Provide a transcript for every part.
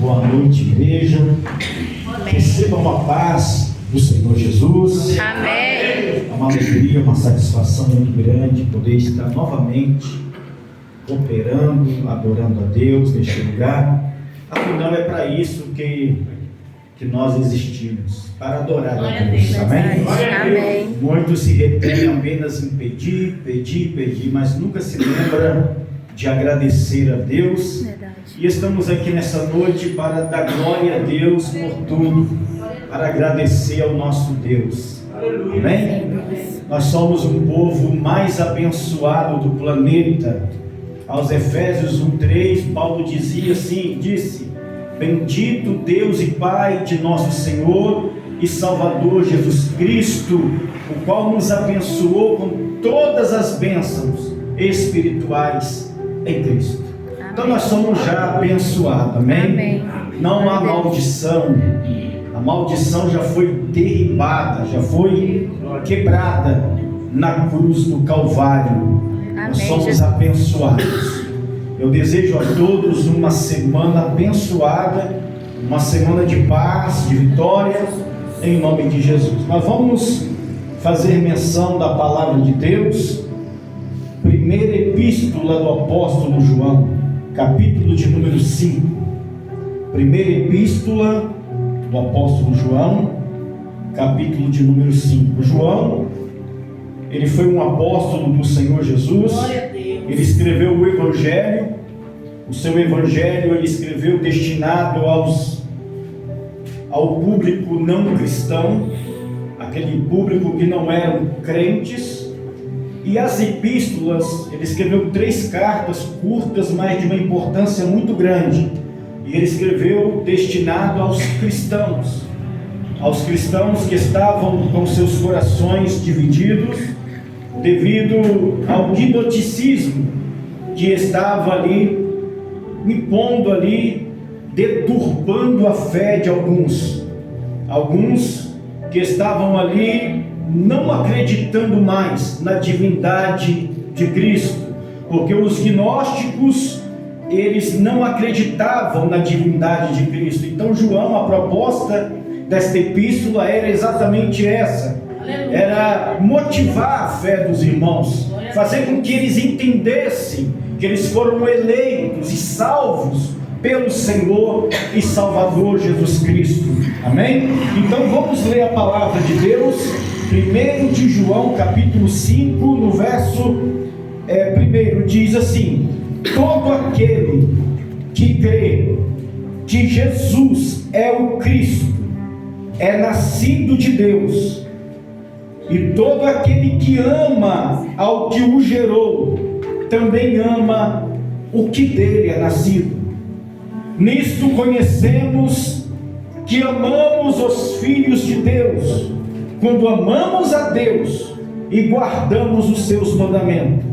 Boa noite, igreja. Recebam a paz do Senhor Jesus. Amém. É uma alegria, uma satisfação muito grande poder estar novamente cooperando, adorando a Deus neste lugar. Afinal, é para isso que nós existimos, para adorar a Deus. Amém? Amém. Muitos se retêm apenas em pedir, mas nunca se lembra de agradecer a Deus. Verdade. E estamos aqui nessa noite para dar glória a Deus por tudo, para agradecer ao nosso Deus. Amém? Nós somos um povo mais abençoado do planeta. Aos Efésios 1:3, Paulo disse: bendito Deus e Pai de nosso Senhor e Salvador Jesus Cristo, o qual nos abençoou com todas as bênçãos espirituais em Cristo. Amém. Então nós somos já abençoados, amém? Amém. Não há maldição, a maldição já foi derribada, já foi quebrada na cruz do Calvário. Amém. Nós somos abençoados. Eu desejo a todos uma semana abençoada, uma semana de paz, de vitória, em nome de Jesus. Nós vamos fazer menção da palavra de Deus, primeira epístola do apóstolo João, capítulo de número 5. Primeira epístola do apóstolo João, capítulo de número 5. João, ele foi um apóstolo do Senhor Jesus. Ele escreveu o Evangelho. O seu Evangelho ele escreveu destinado ao público não cristão, aquele público que não eram crentes. E as epístolas, ele escreveu 3 cartas curtas, mas de uma importância muito grande. E ele escreveu destinado aos cristãos que estavam com seus corações divididos devido ao gnosticismo que estava ali impondo ali, deturpando a fé de alguns que estavam ali não acreditando mais na divindade de Cristo, porque os gnósticos eles não acreditavam na divindade de Cristo. Então João, a proposta desta epístola era exatamente essa, era motivar a fé dos irmãos, fazer com que eles entendessem que eles foram eleitos e salvos pelo Senhor e Salvador Jesus Cristo. Amém? Então vamos ler a palavra de Deus, 1 de João capítulo 5, no verso 1, diz assim: todo aquele que crê que Jesus é o Cristo é nascido de Deus, e todo aquele que ama ao que o gerou também ama o que dele é nascido. Nisto conhecemos que amamos os filhos de Deus, quando amamos a Deus e guardamos os seus mandamentos.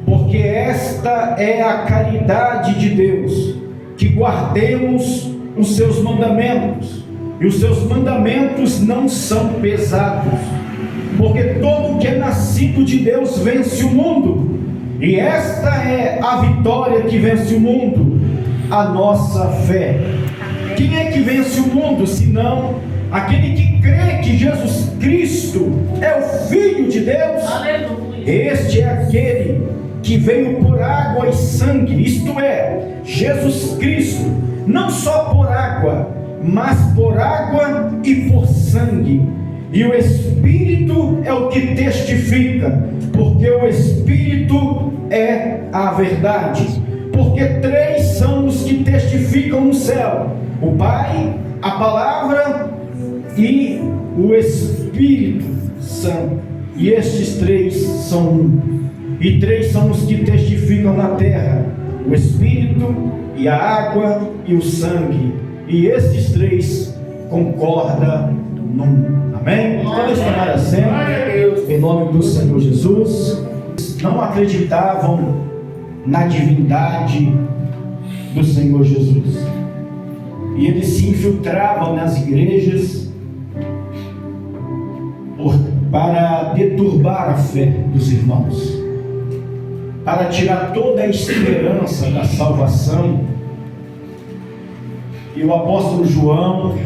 Porque esta é a caridade de Deus, que guardemos os seus mandamentos. E os seus mandamentos não são pesados, porque todo que é nascido de Deus vence o mundo. E esta é a vitória que vence o mundo, a nossa fé. Quem é que vence o mundo, senão aquele que crê que Jesus Cristo é o Filho de Deus? Aleluia. Este é aquele que veio por água e sangue, isto é, Jesus Cristo, não só por água, mas por água e por sangue. E o Espírito é o que testifica, porque o Espírito é a verdade. Porque 3 são os que testificam no céu: o Pai, a Palavra e o Espírito Santo. E estes 3 são um. E 3 são os que testificam na terra: o Espírito e a água e o sangue. E estes 3 concordam num. Amém? Vamos tomar assento em nome do Senhor Jesus. Não acreditavam na divindade do Senhor Jesus, e eles se infiltravam nas igrejas para deturbar a fé dos irmãos, para tirar toda a esperança da salvação E o apóstolo João,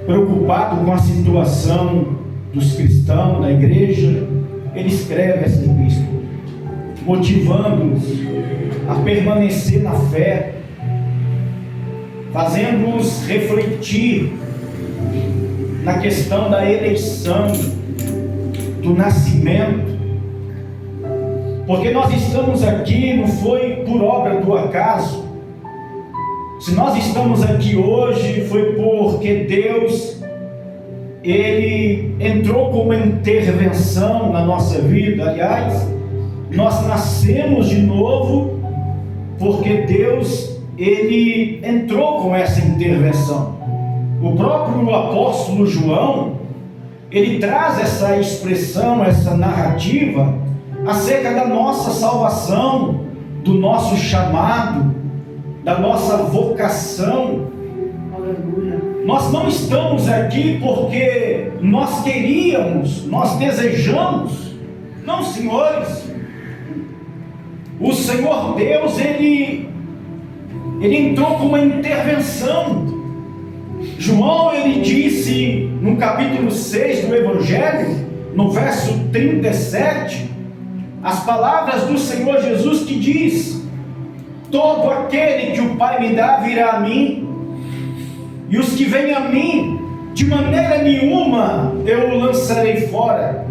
preocupado com a situação dos cristãos da igreja, ele escreve essa epístola, motivando-os a permanecer na fé, fazendo-os refletir na questão da eleição, do nascimento, porque nós estamos aqui não foi por obra do acaso. Se nós estamos aqui hoje foi porque Deus, Ele entrou com uma intervenção na nossa vida. Aliás, nós nascemos de novo porque Deus, Ele entrou com essa intervenção. O próprio apóstolo João, ele traz essa expressão, essa narrativa acerca da nossa salvação, do nosso chamado, da nossa vocação. Aleluia. Nós não estamos aqui porque nós queríamos, nós desejamos. Não, senhores. O Senhor Deus, Ele entrou com uma intervenção. João, ele disse no capítulo 6 do Evangelho, no verso 37, as palavras do Senhor Jesus que diz: todo aquele que o Pai me dá virá a mim, e os que vêm a mim, de maneira nenhuma eu o lançarei fora.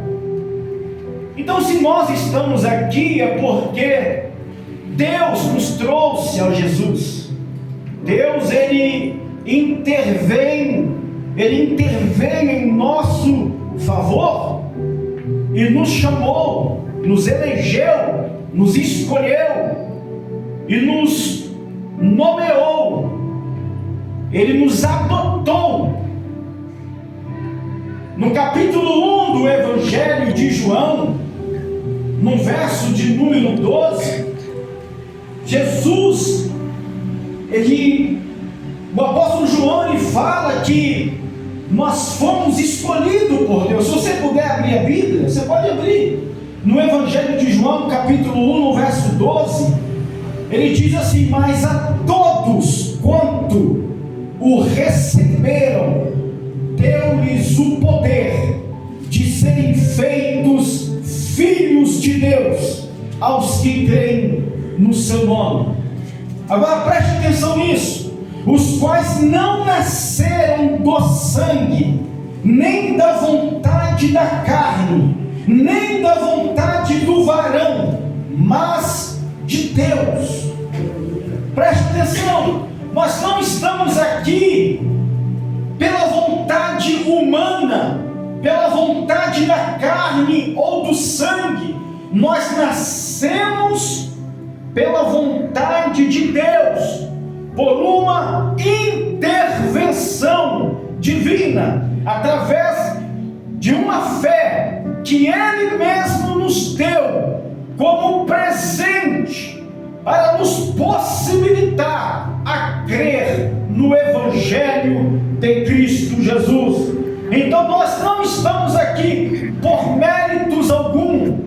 Então, se nós estamos aqui é porque Deus nos trouxe ao Jesus. Deus, Ele intervém em nosso favor e nos chamou, nos elegeu, nos escolheu e nos nomeou. Ele nos adotou. No capítulo 1 do Evangelho de João, no verso de número 12, Jesus, o apóstolo João, ele fala que nós fomos escolhidos por Deus. Se você puder abrir a Bíblia, você pode abrir. No Evangelho de João, capítulo 1, no verso 12, ele diz assim: mas a todos quanto o receberam, deu-lhes o poder de serem feitos filhos de Deus, aos que creem no seu nome. Agora preste atenção nisso: os quais não nasceram do sangue, nem da vontade da carne, nem da vontade do varão, mas de Deus. Preste atenção, nós não estamos aqui pela vontade humana, pela vontade da carne ou do sangue. Nós nascemos pela vontade de Deus, por uma intervenção divina, através de uma fé que Ele mesmo nos deu como presente, para nos possibilitar a crer no Evangelho de Cristo Jesus. Então nós não estamos aqui por méritos algum,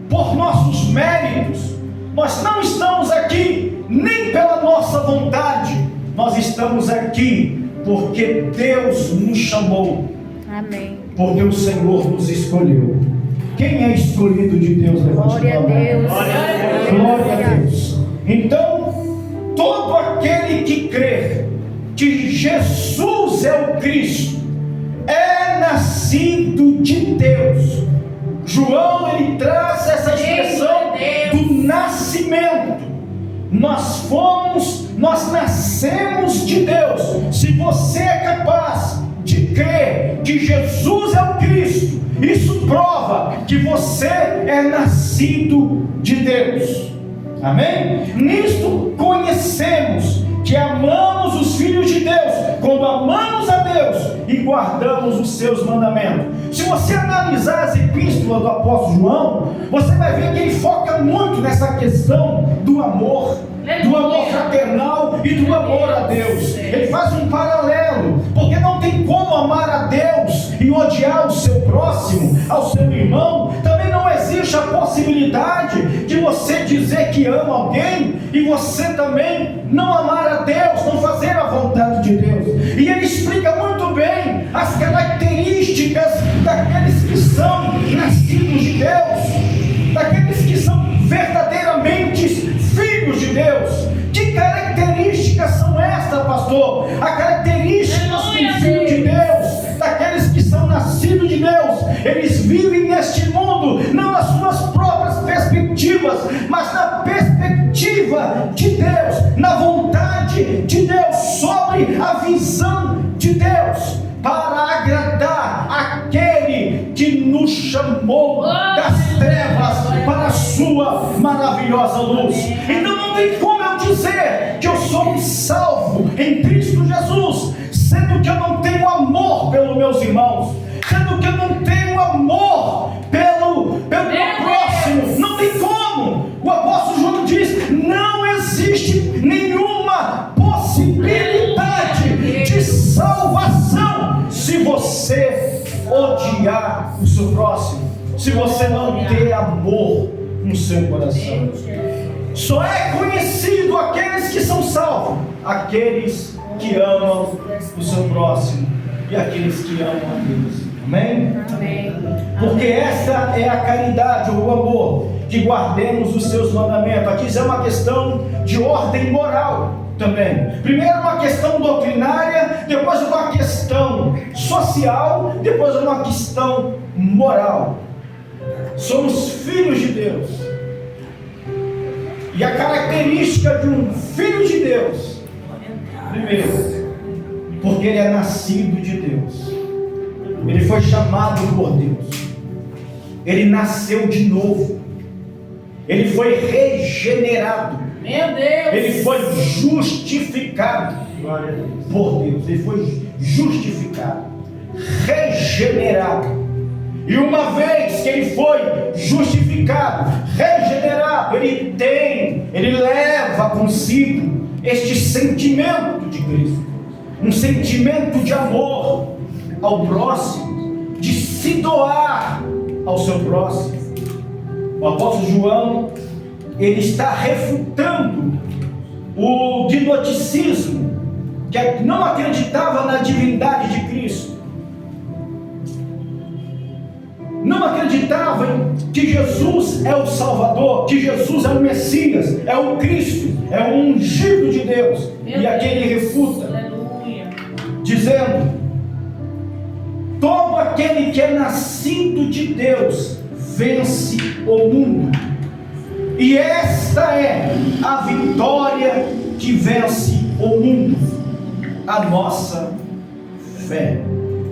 por nossos méritos. Nós não estamos aqui nem pela nossa vontade. Nós estamos aqui porque Deus nos chamou. Amém. Porque o Senhor nos escolheu. Quem é escolhido de Deus? Glória a Deus. Glória a Deus. Então, todo aquele que crê que Jesus é o Cristo é nascido de Deus. João, ele traz essa expressão do nascimento. Nós nascemos de Deus. Se você é capaz de crer que Jesus é o Cristo, isso prova que você é nascido de Deus. Amém? Nisto conhecemos que amamos os filhos de Deus, quando amamos a Deus e guardamos os seus mandamentos. Se você analisar as epístolas do apóstolo João, você vai ver que ele foca muito nessa questão do amor fraternal e do amor a Deus. Ele faz um paralelo, porque não tem como amar a Deus e odiar o seu próximo, ao seu irmão. Também não existe a possibilidade de você dizer que ama alguém e você também não amar a Deus, não fazer a vivem neste mundo, não nas suas próprias perspectivas, mas na perspectiva de Deus, na vontade de Deus, sobre a visão de Deus, para agradar aquele que nos chamou das trevas para a sua maravilhosa luz. Então não tem como eu dizer que eu sou um salvo em Cristo Jesus, sendo que eu não tenho amor pelos meus irmãos, sendo que eu não tenho amor pelo meu próximo. Não tem como. O apóstolo João diz: não existe nenhuma possibilidade de salvação se você odiar o seu próximo, se você não ter amor no seu coração. Só é conhecido aqueles que são salvos, aqueles que amam o seu próximo e aqueles que amam a Deus. Amém? Amém. Porque essa é a caridade, ou o amor, que guardemos os seus mandamentos. Aqui já é uma questão de ordem moral também. Primeiro uma questão doutrinária, depois uma questão social, depois uma questão moral. Somos filhos de Deus. E a característica de um filho de Deus, primeiro, porque ele é nascido de Deus. Ele foi chamado por Deus. Ele nasceu de novo. Ele foi regenerado. Meu Deus! Ele foi justificado por Deus. Ele foi justificado, regenerado. E uma vez que ele foi justificado, regenerado, ele leva consigo este sentimento de Cristo, um sentimento de amor ao próximo, de se doar ao seu próximo. O apóstolo João, ele está refutando o gnosticismo, que não acreditava na divindade de Cristo, não acreditava que Jesus é o Salvador, que Jesus é o Messias, é o Cristo, é o ungido de Deus. E aqui ele refuta, dizendo: todo aquele que é nascido de Deus vence o mundo. E esta é a vitória que vence o mundo, a nossa fé.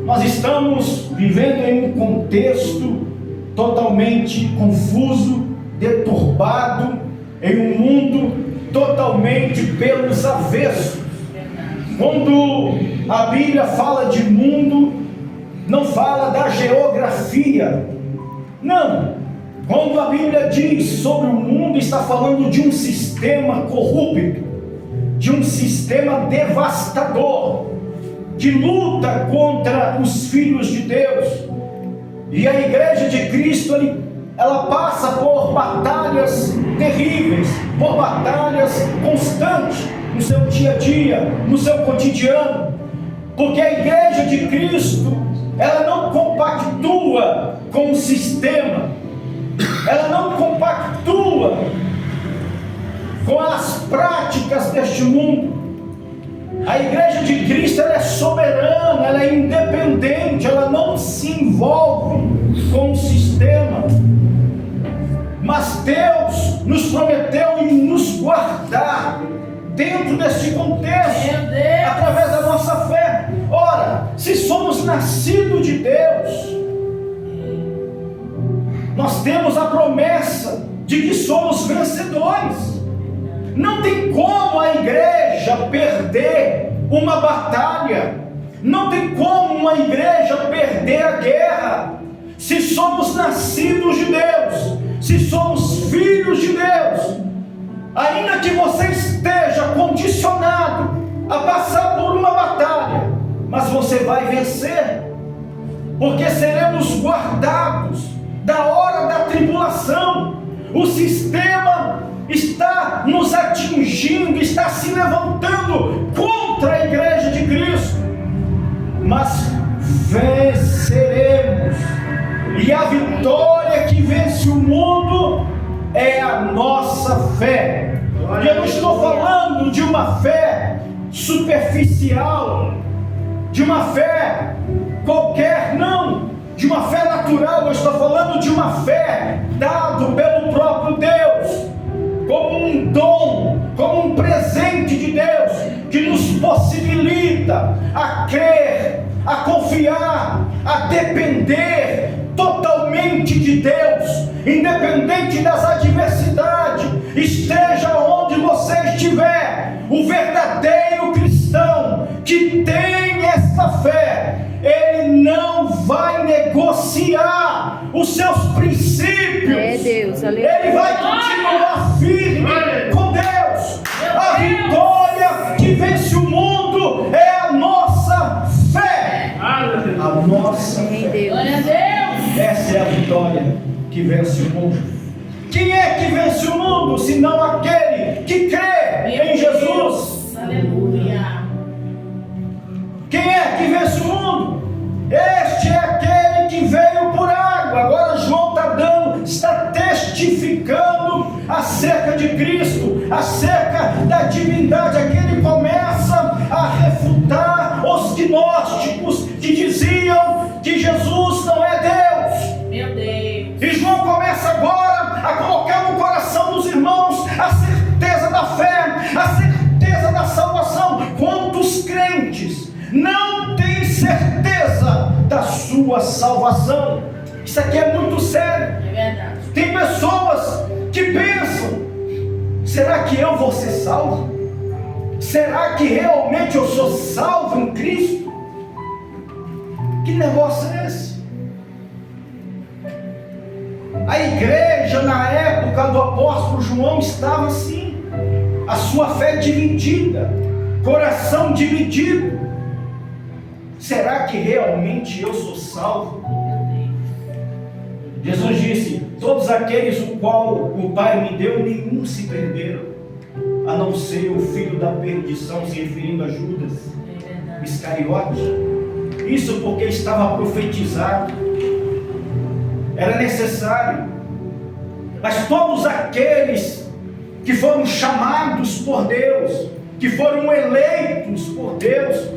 Nós estamos vivendo em um contexto totalmente confuso, deturbado, em um mundo totalmente pelos avessos. Quando a Bíblia fala de mundo, não fala da geografia, não. Quando a Bíblia diz sobre o mundo, está falando de um sistema corrupto, de um sistema devastador, que luta contra os filhos de Deus. E a igreja de Cristo, ela passa por batalhas terríveis, por batalhas constantes no seu dia a dia, no seu cotidiano, porque a igreja de Cristo, ela não compactua com o sistema, ela não compactua com as práticas deste mundo. A igreja de Cristo, ela é soberana, ela é independente, ela não se envolve com o sistema. Mas Deus nos prometeu em nos guardar dentro deste contexto, através da nossa fé. Ora, se somos nascidos de Deus, nós temos a promessa de que somos vencedores. Não tem como a igreja perder uma batalha, não tem como uma igreja perder a guerra, se somos nascidos de Deus, se somos filhos de Deus. Ainda que você esteja condicionado a passar por uma batalha, mas você vai vencer, porque seremos guardados da hora da tribulação. O sistema está nos atingindo, está se levantando contra a igreja de Cristo, mas venceremos. E a vitória que vence o mundo é a nossa fé. E eu não estou falando de uma fé superficial, de uma fé qualquer, não. de uma fé natural, eu estou falando de uma fé dada pelo próprio Deus, como um dom, como um presente de Deus, que nos possibilita a crer, a confiar, a depender totalmente de Deus, independente das adversidades, esteja onde você estiver. O verdadeiro cristão que tem essa fé, ele não vai negociar os seus princípios. Deus, ele vai continuar firme com Deus. A vitória que vence o mundo é a nossa fé. A nossa fé. Glória a Deus. Essa é a vitória que vence o mundo. Quem é que vence o mundo, senão aquele que crê em Jesus? Aleluia. Quem é que vence o mundo? Este é aquele que veio por água. Agora João está testificando acerca de Cristo, acerca da divindade. Aqui ele começa a refutar os gnósticos que diziam que Jesus não é Deus. Meu Deus. E João começa agora a colocar no coração dos irmãos a certeza da fé, a certeza da salvação. Quantos crentes não têm certeza da sua salvação? Isso aqui é muito sério. É verdade. Tem pessoas que pensam: será que eu vou ser salvo? Será que realmente eu sou salvo em Cristo? Que negócio é esse? A igreja na época do apóstolo João estava assim, a sua fé dividida, coração dividido. Será que realmente eu sou salvo? Jesus disse: todos aqueles o qual o Pai me deu, nenhum se perderam, a não ser o filho da perdição, se referindo a Judas Iscariote. Isso porque estava profetizado, era necessário. Mas todos aqueles que foram chamados por Deus, que foram eleitos por Deus,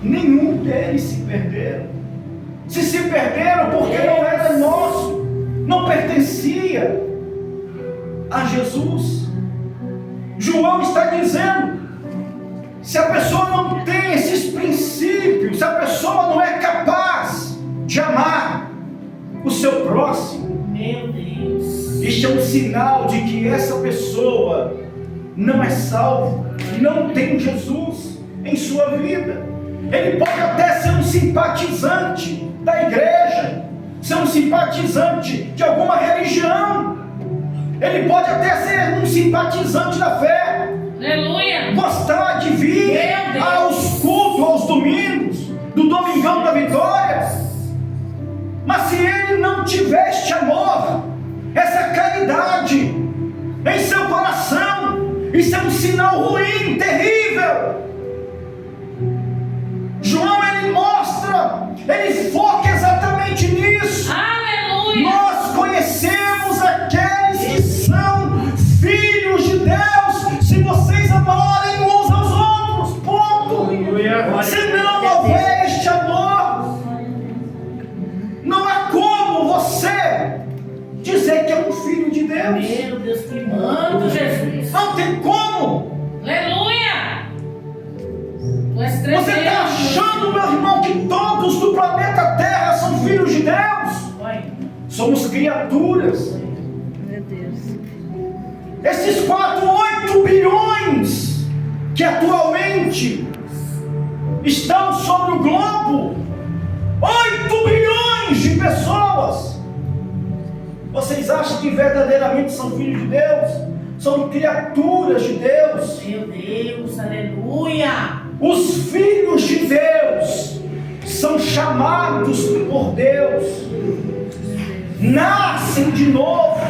nenhum deles se perderam. Se perderam porque não era nosso, não pertencia a Jesus. João está dizendo: se a pessoa não tem esses princípios, se a pessoa não é capaz de amar o seu próximo, Meu Deus. isso é um sinal de que essa pessoa não é salva, não tem Jesus em sua vida. Ele pode até ser um simpatizante da igreja, ser um simpatizante de alguma religião, ele pode até ser um simpatizante da fé, Aleluia. gostar de vir aos cultos, aos domingos, do Domingão da Vitória, mas se ele não tiver este amor, essa caridade em seu coração, isso é um sinal ruim, terrível. João, ele mostra, ele foca exatamente nisso. Aleluia. Nós conhecemos aqueles que são filhos de Deus se vocês amarem uns aos outros, ponto. Se não houver este amor, não há como você dizer que é um filho de Deus. Meu Deus, que mando, Jesus. Não tem como. Aleluia. Você está achando, meu irmão, que todos do planeta Terra são filhos de Deus? Somos criaturas. Meu Deus. Esses 8 bilhões que atualmente estão sobre o globo, 8 bilhões de pessoas, vocês acham que verdadeiramente são filhos de Deus? São criaturas de Deus. Meu Deus, aleluia. Os filhos de Deus são chamados por Deus, nascem de novo,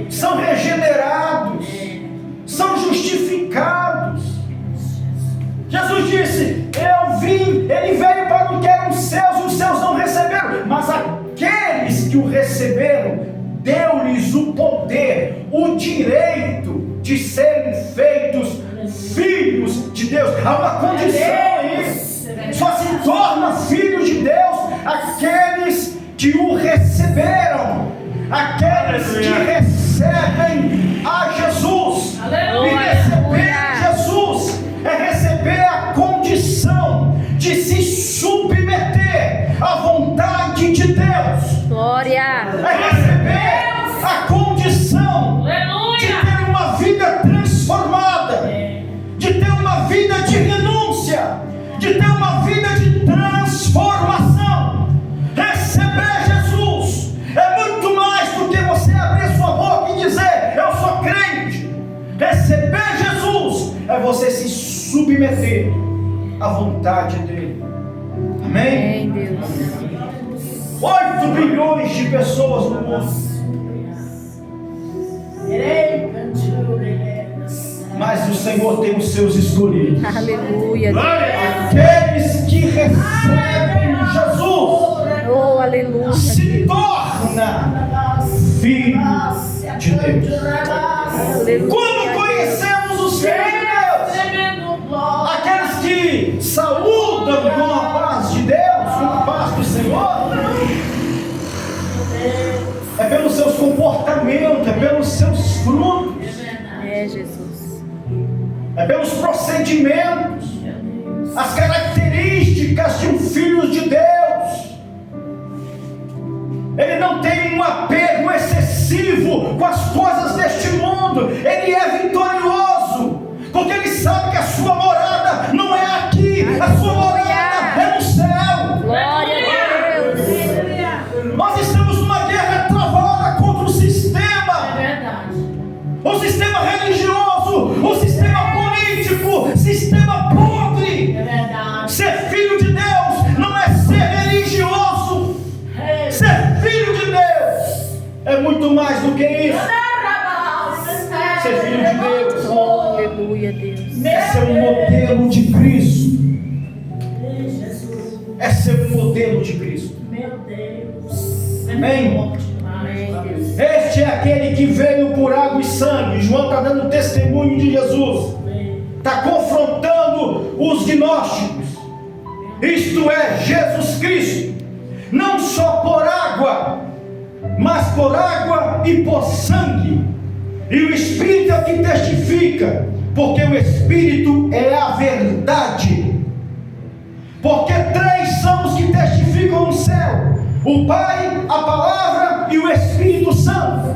são regenerados, são justificados. Jesus disse: eu vim, ele veio para o que eram seus, e os seus não receberam, mas aqueles que o receberam, deu-lhes o poder, o direito de serem feitos filhos de Deus. Há uma condição aí, só se torna aqueles que o receberam, aqueles que recebem a Jesus. E receber Jesus é receber a condição de se submeter à vontade de Deus. Glória. É receber a condição de ter uma vida transformada, de ter uma vida de renúncia, de ter uma vida de transformação. Receber Jesus é muito mais do que você abrir sua boca e dizer: eu sou crente. Receber Jesus é você se submeter à vontade dele. Amém? Amém, Deus. 8 bilhões de pessoas no mundo, mas o Senhor tem os seus escolhidos. Aleluia. Aqueles que recebem Jesus Oh, aleluia. se torna filho de Deus. Aleluia. Quando conhecemos os filhos de Deus, aqueles que saúdam com a paz de Deus, com a paz do Senhor, é pelos seus comportamentos, é pelos seus frutos, É, Jesus. é pelos procedimentos, as características de um filho de Deus. Ele não tem um apego excessivo com as coisas deste mundo. Ele é vitorioso, porque ele sabe que a sua morada não é aqui, a sua morada é no céu. Glória a Deus. Nós estamos numa guerra travada contra o sistema religioso, o sistema político, sistema podre. Ser filho de Deus não é ser religioso. Ser filho de Deus é muito mais do que isso. Ser filho de Deus Oh, aleluia, Deus. é ser um modelo de Cristo. É ser um modelo de Cristo. Amém? Amém, Deus. Este é aquele que veio por água e sangue. João está dando testemunho de Jesus. Está confrontando os gnósticos. Isto é, Jesus Cristo. Não só por água, mas por água e por sangue. E o Espírito é o que testifica, porque o Espírito é a verdade. Porque 3 são os que testificam no céu: o Pai, a Palavra e o Espírito Santo.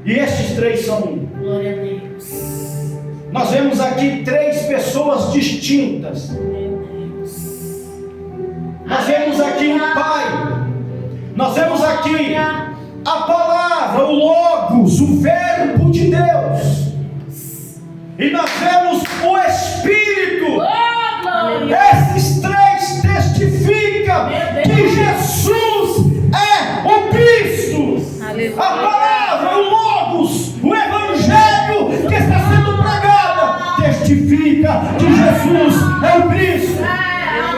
E estes 3 são um. Glória a Deus. Nós vemos aqui 3 pessoas distintas. Nós vemos aqui o Pai. Nós vemos aqui a Palavra, o Logos, o Verbo de Deus. E nós vemos o Espírito. Esses 3 testificam que Jesus é o Cristo. Aleluia. A Palavra, o Logos, o Evangelho que está sendo pregado testifica que Jesus é o Cristo.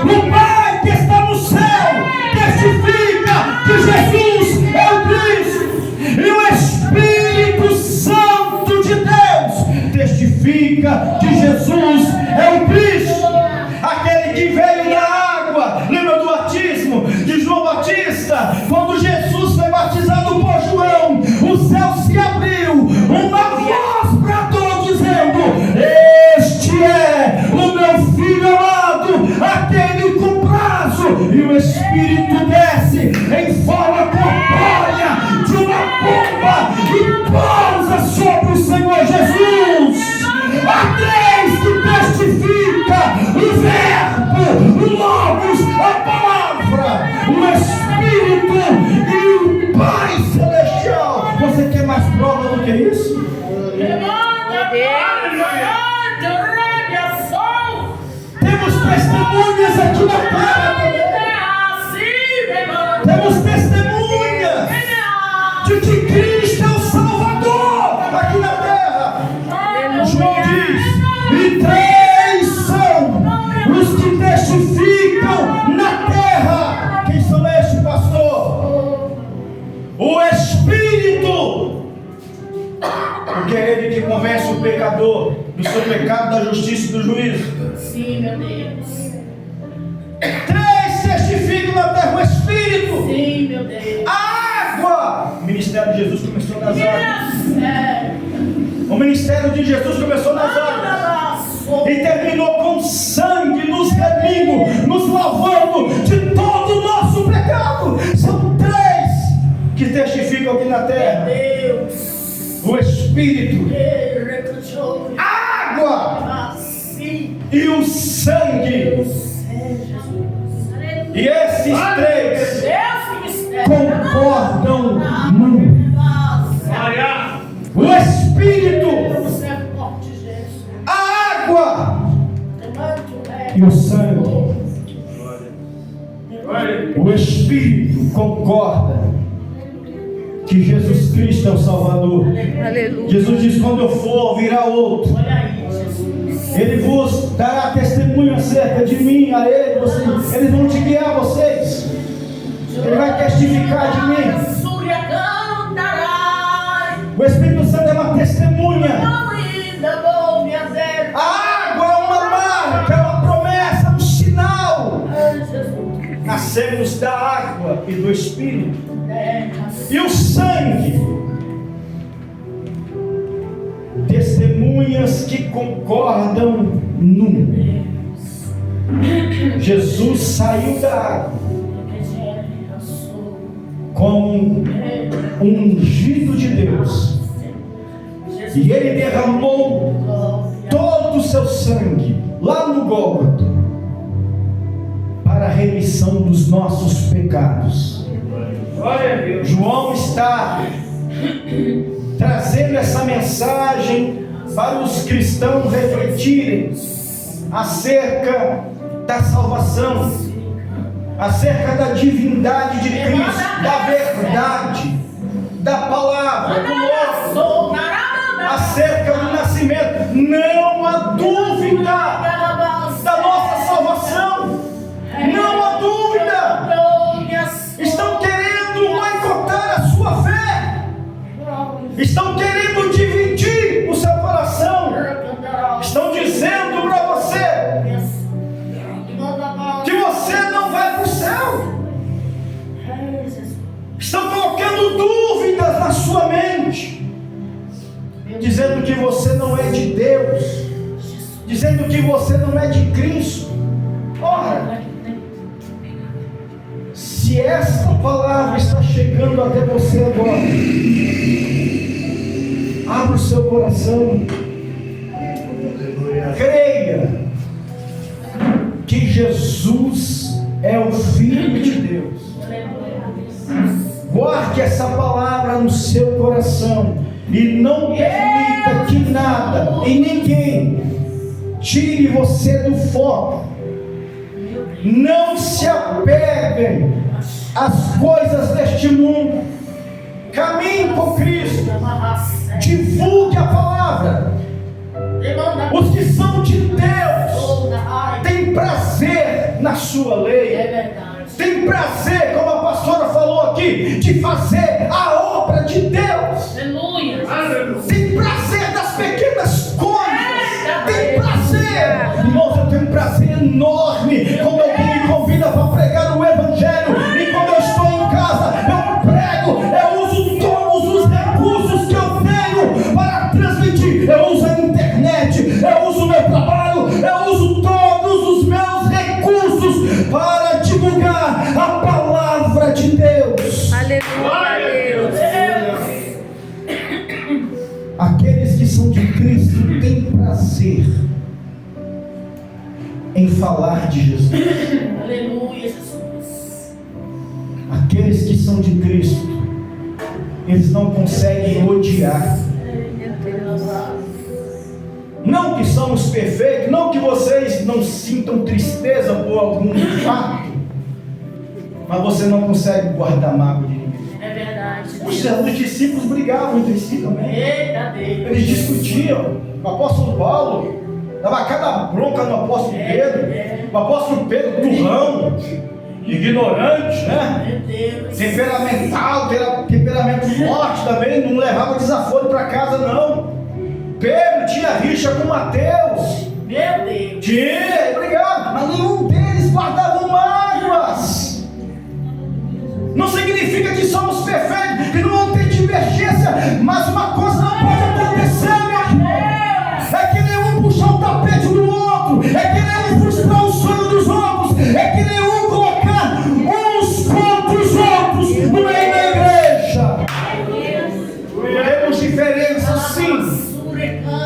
O Pai que está no céu testifica que Jesus é o Cristo. E o Espírito Santo de Deus testifica que Jesus é o Cristo. Aquele que veio da água. Lembra do batismo de João Batista? Quando Jesus foi batizado por João, o céu se abriu, uma voz bradou dizendo: este é o meu filho amado, aquele com prazo. E o Espírito desce em forma corpórea de uma pomba e pousa sobre o Senhor Jesus. Há 3 que testificam: o Verbo, o Logos, a Palavra, o Espírito e o Pai Celestial. Você quer mais prova do que isso? Temos testemunhas aqui na terra também. Temos testemunhas de que Cristo é o Salvador aqui na terra. João diz: e 3 são os que testificam na terra. Quem são estes, pastor? O Espírito, porque é ele que convence o pecador do seu pecado, da justiça e do juízo. Sim, meu Deus. 3 testificam testificam na terra o Espírito. Sim, meu Deus. A água. O ministério de Jesus começou nas águas. É. O ministério de Jesus começou nas águas. E terminou com sangue nos remindo, nos lavando de todo o nosso pecado. São três que testificam aqui na terra: Deus. o Espírito, a água e o sangue. E esses três concordam num. O Espírito, a água e o sangue. O Espírito concorda que Jesus Cristo é o Salvador. Aleluia. Jesus diz: quando eu for, virá outro. Ele vos dará testemunho acerca de mim, a ele. Eles vão te guiar, vocês. Ele vai testificar de mim. O Espírito Santo é uma testemunha. A água é uma marca, é uma promessa, um sinal. Nascemos da água e do Espírito. E o sangue, testemunhas que concordam num. Jesus saiu da água como um ungido de Deus, e ele derramou todo o seu sangue lá no Gólgota para a remissão dos nossos pecados. João está trazendo essa mensagem para os cristãos refletirem acerca da salvação, acerca da divindade de Cristo, da verdade, da palavra, do Logos, acerca do nascimento. Não há dúvida da nossa salvação, não há dúvida. Estão querendo boicotar a sua fé, estão querendo dividir o seu coração, estão dizendo para você que você não vai para o céu, estão colocando dúvidas na sua mente, dizendo que você não é de Deus, dizendo que você não é de Cristo. Ora, se essa palavra está chegando até você agora, abra o seu coração, creia que Jesus é o Filho de Deus. Guarde essa palavra no seu coração e não permita que nada e ninguém tire você do foco. Não se apeguem às coisas deste mundo. Caminhe com Cristo. Divulgue a palavra. Os que são de Deus têm prazer na sua lei. Tem prazer, como a pastora falou aqui, de fazer a obra de Deus. Tem prazer das pequenas coisas. Tem prazer. Irmãos, eu tenho um prazer enorme quando alguém me convida para pregar o Evangelho. E quando eu estou em casa, eu prego, eu uso todos os recursos que eu tenho para transmitir. Eu uso a internet, eu uso o meu trabalho, eu uso todos os meus recursos para divulgar a palavra de Deus. Aleluia, Deus. Aqueles que são de Cristo têm prazer em falar de Jesus. Aleluia, Jesus. Aqueles que são de Cristo, eles não conseguem odiar. Não que somos perfeitos, não que vocês não sintam tristeza por algum fato, mas você não consegue guardar mágoa de ninguém. É verdade. Os discípulos brigavam entre si também. Eita Deus. Eles discutiam. O apóstolo Paulo dava cada bronca no apóstolo Pedro. O apóstolo Pedro, turrão, ignorante, né? Meu Deus. Temperamental, temperamento forte também, não levava desaforo para casa não. Pedro tinha rixa com Mateus. Meu Deus. Tinha, obrigado. Mas nenhum deles guardavam mágoas. Não significa que somos perfeitos, que não vão ter divergência, mas uma coisa não pode acontecer, meu irmão. É que nenhum puxar o tapete do outro, é que nenhum frustrar o sonho dos outros, é que nenhum colocar uns contra os outros no meio da igreja. Temos diferenças sim,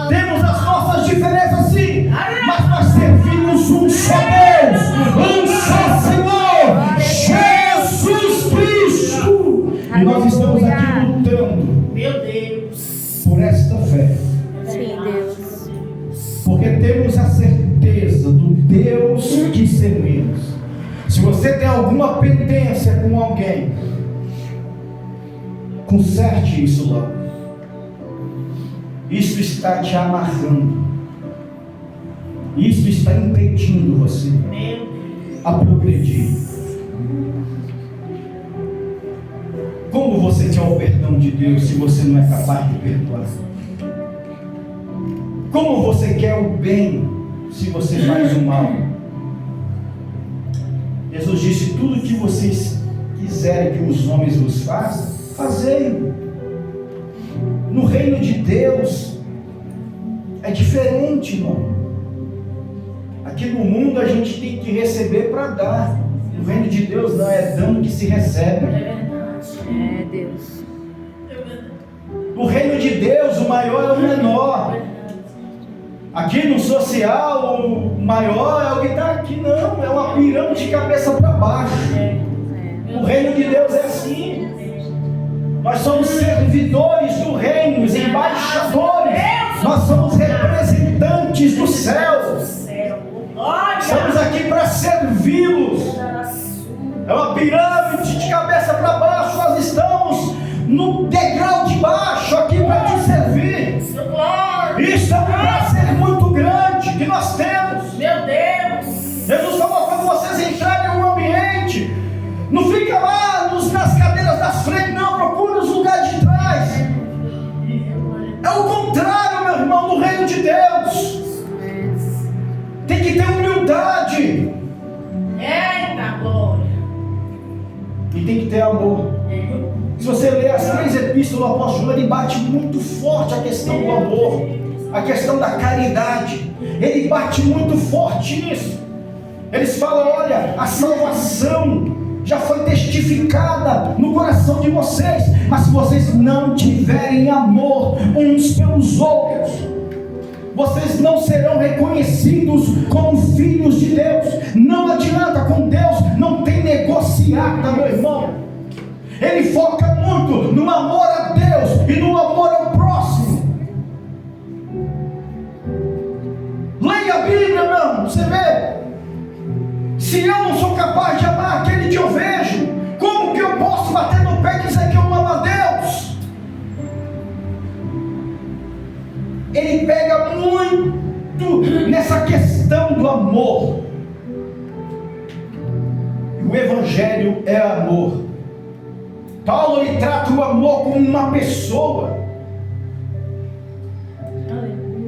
temos as nossas diferenças sim, mas nós servimos um só Deus, um só Senhor, Jesus Cristo. E nós estamos aqui lutando, Meu Deus. por esta fé. Sim, Deus. Porque temos a certeza do Deus que servimos. Se você tem alguma pendência com alguém, conserte isso logo. Isso está te amarrando. Isso está impedindo você Meu Deus. a progredir. Como você quer o perdão de Deus se você não é capaz de perdoar? Como você quer o bem se você faz o mal? Jesus disse: tudo que vocês quiserem que os homens vos façam, fazei-o. No reino de Deus é diferente, irmão. Aqui no mundo a gente tem que receber para dar. No reino de Deus não é dando que se recebe. É, Deus. No reino de Deus o maior é o menor. Aqui no social o maior é o que está aqui, não. É uma pirâmide de cabeça para baixo. O reino de Deus é assim. Nós somos servidores do reino, embaixadores. Nós somos representantes do céu. Estamos aqui para servi-los. É uma pirâmide de cabeça para baixo. Nós estamos no degrau de baixo aqui para te servir. Isso é um prazer muito grande que nós temos. Meu Deus. Jesus falou: quando vocês entrarem em um ambiente, não fica lá nas cadeiras das frentes, não, procura os lugares de trás. É o contrário, meu irmão, no reino de Deus. Tem que ter humildade. Eita glória. E tem que ter amor. Se você ler as 3 epístolas do apóstolo, ele bate muito forte a questão do amor, a questão da caridade. Ele bate muito forte nisso. Eles falam: olha, a salvação já foi testificada no coração de vocês, mas se vocês não tiverem amor uns pelos outros, vocês não serão reconhecidos como filhos de Deus. Não adianta, com Deus não tem negociata, meu irmão. Ele foca muito no amor a Deus e no amor ao próximo. Leia a Bíblia, não, você vê. Se eu não sou capaz de amar aquele que eu vejo, como que eu posso bater no pé e dizer que eu amo a Deus? Ele pega muito nessa questão do amor. O Evangelho é amor. Paulo, ele trata o amor como uma pessoa.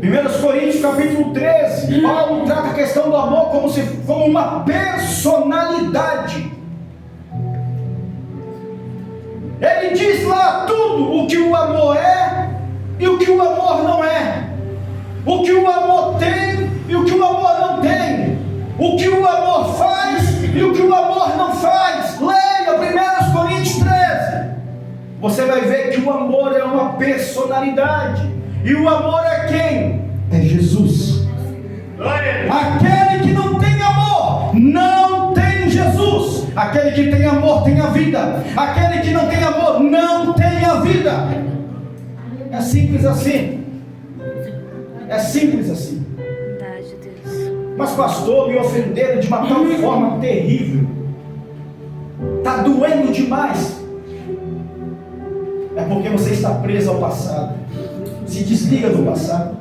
1 Coríntios capítulo 13, Paulo trata a questão do amor como uma personalidade. Ele diz lá tudo o que o amor é e o que o amor não é, o que o amor tem e o que o amor não tem, o que o amor faz e o que o amor não faz. Leia 1 Coríntios 13. Você vai ver que o amor é uma personalidade. E o amor é quem? É Jesus. Aquele que não tem amor não tem Jesus. Aquele que tem amor tem a vida. Aquele que não tem amor não tem a vida. É simples assim. É simples assim. Verdade, Deus. Mas pastor, me ofenderam de uma tal forma terrível. Está doendo demais. É porque você está preso ao passado. Se desliga do passado.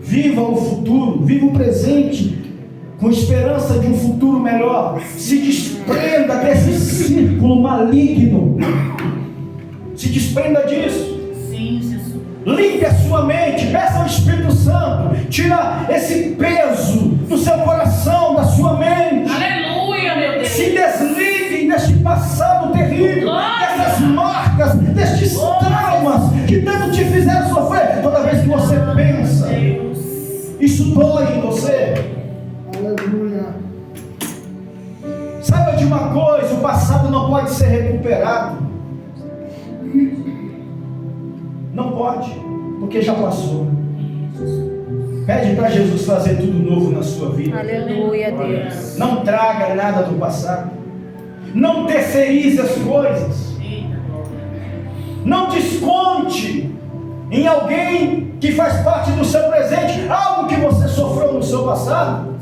Viva o futuro, viva o presente, com esperança de um futuro melhor. Se desprenda desse círculo maligno. Se desprenda disso. Sim, Jesus. Limpe a sua mente, peça ao Espírito Santo, tira esse peso do seu coração, da sua mente. Aleluia, meu Deus. Se desliguem deste passado terrível. Isso dói em você. Aleluia. Saiba de uma coisa: o passado não pode ser recuperado. Não pode, porque já passou. Pede para Jesus fazer tudo novo na sua vida. Aleluia, Deus. Não traga nada do passado. Não terceirize as coisas. Não desconte em alguém que faz parte do seu presente algo que você sofreu no seu passado.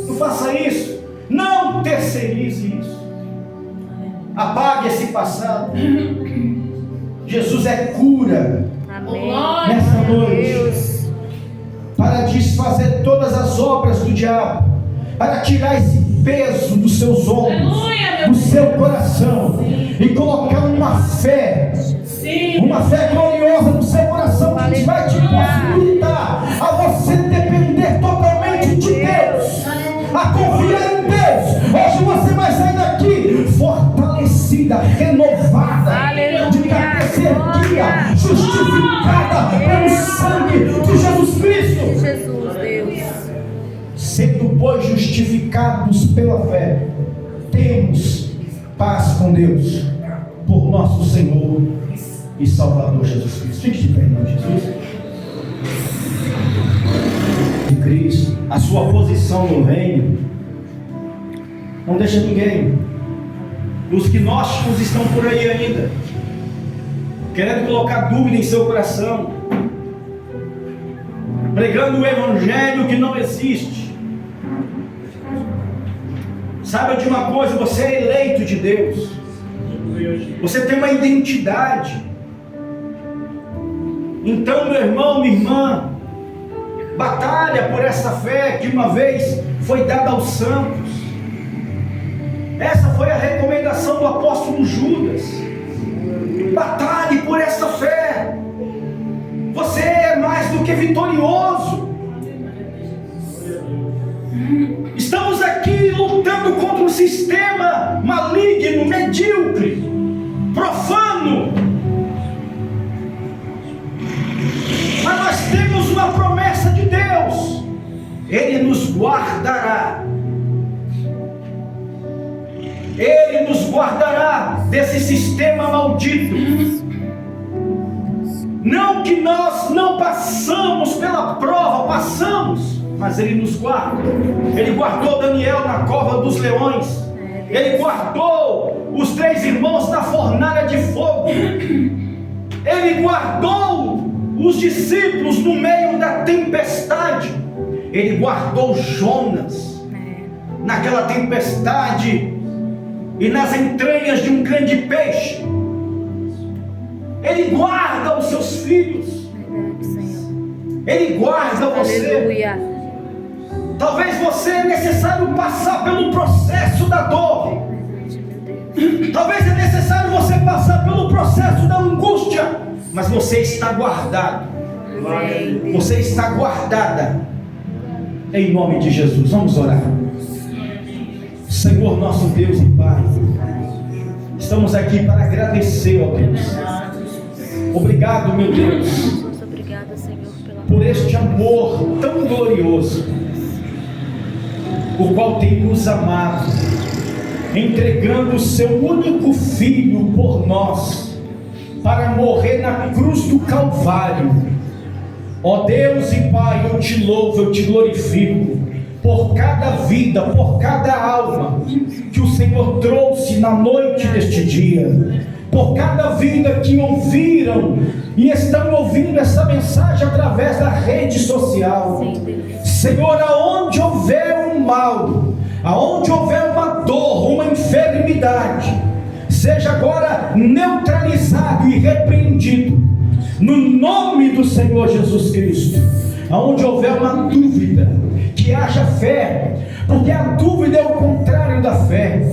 Não faça isso. Não terceirize isso. Apague esse passado. Jesus é cura Amém. nessa noite Deus. para desfazer todas as obras do diabo, para tirar esse peso dos seus ombros, do seu coração, e colocar uma fé gloriosa no seu coração, que vai te possibilitar a você depender totalmente de Deus, a confiar em Deus. Hoje você vai sair daqui fortalecida, renovada, de cabeça erguida, justificada pelo sangue de Jesus Cristo. Jesus, Deus. Sendo, pois, justificados pela fé, temos paz com Deus, por nosso Senhor e Salvador Jesus Cristo. Fique de pé em nome de Jesus. De Cristo, a sua posição no reino, não deixa ninguém. Os gnósticos estão por aí ainda, querendo colocar dúvida em seu coração, pregando o evangelho que não existe. Saiba de uma coisa: você é eleito de Deus, você tem uma identidade. Então, meu irmão, minha irmã, batalha por essa fé que uma vez foi dada aos santos. Essa foi a recomendação do apóstolo Judas. Batalhe por essa fé. Você é mais do que vitorioso. Estamos aqui lutando contra um sistema maligno, medíocre, profano. Mas nós temos uma promessa de Deus: Ele nos guardará. Ele nos guardará desse sistema maldito. Não que nós não passamos pela prova, passamos, mas Ele nos guarda. Ele guardou Daniel na cova dos leões. Ele guardou os 3 irmãos na fornalha de fogo. Ele guardou os discípulos no meio da tempestade. Ele guardou Jonas naquela tempestade e nas entranhas de um grande peixe. Ele guarda os seus filhos. Ele guarda você. Aleluia. Talvez você é necessário passar pelo processo da dor. Talvez é necessário você passar pelo processo da angústia. Mas você está guardado. Você está guardada. Em nome de Jesus. Vamos orar. Senhor nosso Deus e Pai, estamos aqui para agradecer, ó Deus. Obrigado, meu Deus, Obrigada, Senhor, por este amor tão glorioso, o qual tem nos amado, entregando o seu único Filho por nós, para morrer na cruz do Calvário. Ó Deus e Pai, eu te louvo, eu te glorifico por cada vida, por cada alma que o Senhor trouxe na noite deste dia, por cada vida que ouviram e estão ouvindo essa mensagem através da rede social. Senhor, aonde houver um mal, aonde houver uma dor, uma enfermidade, seja agora neutralizado e repreendido no nome do Senhor Jesus Cristo. Aonde houver uma dúvida, que haja fé, porque a dúvida é o contrário da fé.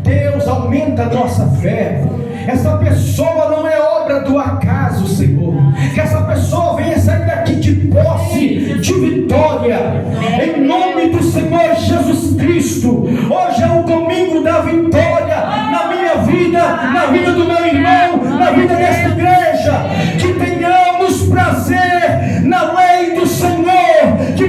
Deus, aumenta a nossa fé. Essa pessoa não é obra do acaso, Senhor. Que essa pessoa venha sair daqui de posse, de vitória, em nome do Senhor Jesus Cristo. Hoje é o domingo da vitória na minha vida, na vida do meu irmão, na vida desta igreja. Que tenhamos prazer na lei do Senhor, que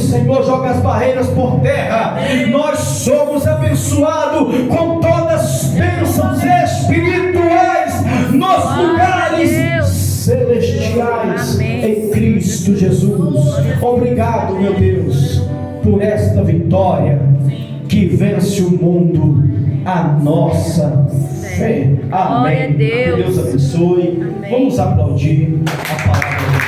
Senhor joga as barreiras por terra. Nós somos abençoados com todas as bênçãos espirituais nos lugares celestiais. Amém. Em Cristo Jesus. Obrigado, meu Deus, por esta vitória que vence o mundo, a nossa fé. Glória a Amém. Deus. Que Deus abençoe. Amém. Vamos aplaudir a palavra.